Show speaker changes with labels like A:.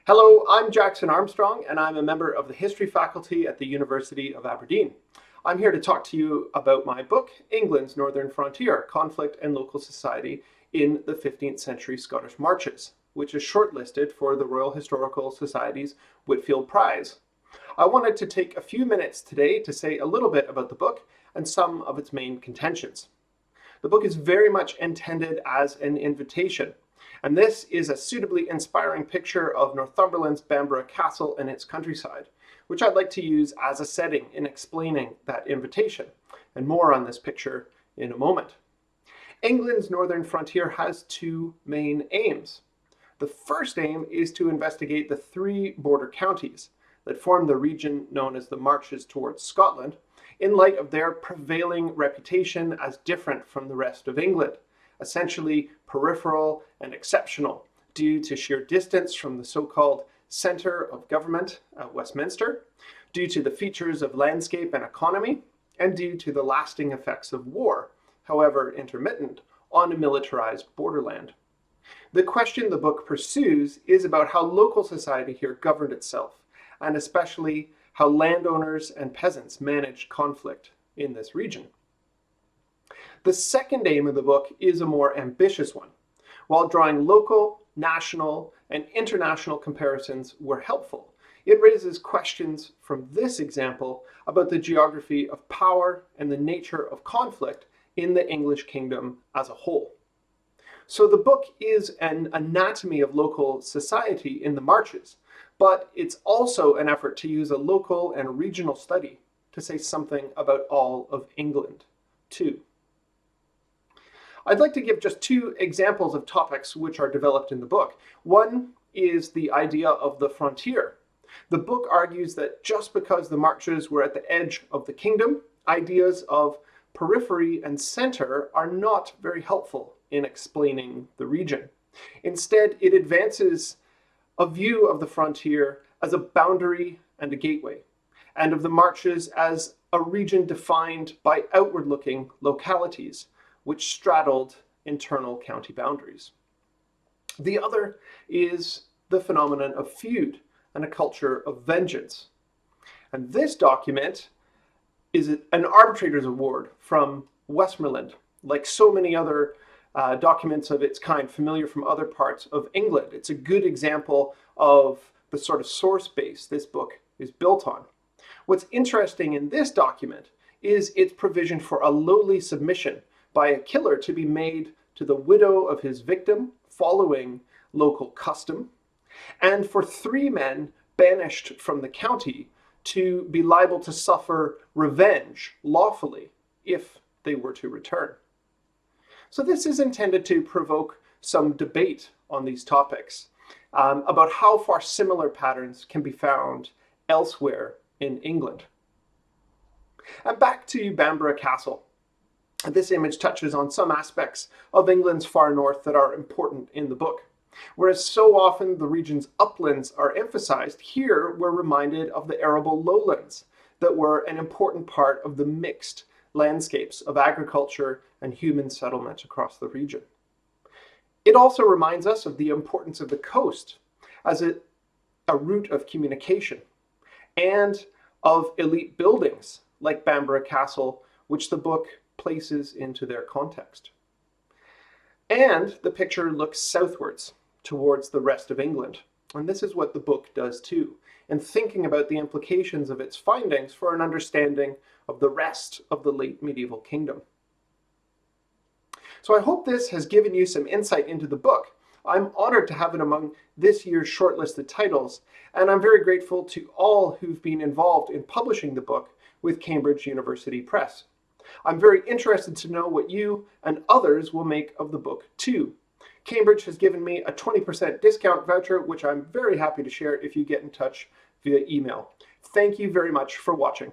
A: Hello, I'm Jackson Armstrong, and I'm a member of the history faculty at the University of Aberdeen. I'm here to talk to you about my book, England's Northern Frontier, Conflict and Local Society in the 15th-Century Scottish Marches, which is shortlisted for the Royal Historical Society's Whitfield Prize. I wanted to take a few minutes today to say a little bit about the book and some of its main contentions. The book is very much intended as an invitation, and this is a suitably inspiring picture of Northumberland's Bamborough Castle and its countryside, which I'd like to use as a setting in explaining that invitation, and more on this picture in a moment. England's northern frontier has two main aims. The first aim is to investigate the three border counties that form the region known as the Marches towards Scotland, in light of their prevailing reputation as different from the rest of England, essentially peripheral and exceptional due to sheer distance from the so-called centre of government at Westminster, due to the features of landscape and economy, and due to the lasting effects of war, however intermittent, on a militarized borderland. The question the book pursues is about how local society here governed itself, and especially how landowners and peasants managed conflict in this region. The second aim of the book is a more ambitious one. While drawing local, national, and international comparisons were helpful, it raises questions from this example about the geography of power and the nature of conflict in the English kingdom as a whole. So the book is an anatomy of local society in the Marches, but it's also an effort to use a local and regional study to say something about all of England, too. I'd like to give just two examples of topics which are developed in the book. One is the idea of the frontier. The book argues that just because the Marches were at the edge of the kingdom, ideas of periphery and center are not very helpful in explaining the region. Instead, it advances a view of the frontier as a boundary and a gateway, and of the Marches as a region defined by outward-looking localities, which straddled internal county boundaries. The other is the phenomenon of feud and a culture of vengeance. And this document is an arbitrator's award from Westmoreland, like so many other documents of its kind familiar from other parts of England. It's a good example of the sort of source base this book is built on. What's interesting in this document is its provision for a lowly submission by a killer to be made to the widow of his victim following local custom, and for three men banished from the county to be liable to suffer revenge lawfully if they were to return. So this is intended to provoke some debate on these topics about how far similar patterns can be found elsewhere in England. And back to Bamborough Castle. This image touches on some aspects of England's far north that are important in the book. Whereas so often the region's uplands are emphasized, here we're reminded of the arable lowlands that were an important part of the mixed landscapes of agriculture and human settlement across the region. It also reminds us of the importance of the coast as a route of communication, and of elite buildings like Bamborough Castle, which the book places into their context. And the picture looks southwards towards the rest of England. And this is what the book does too, in thinking about the implications of its findings for an understanding of the rest of the late medieval kingdom. So I hope this has given you some insight into the book. I'm honored to have it among this year's shortlisted titles, and I'm very grateful to all who've been involved in publishing the book with Cambridge University Press. I'm very interested to know what you and others will make of the book too. Cambridge has given me a 20% discount voucher, which I'm very happy to share if you get in touch via email. Thank you very much for watching.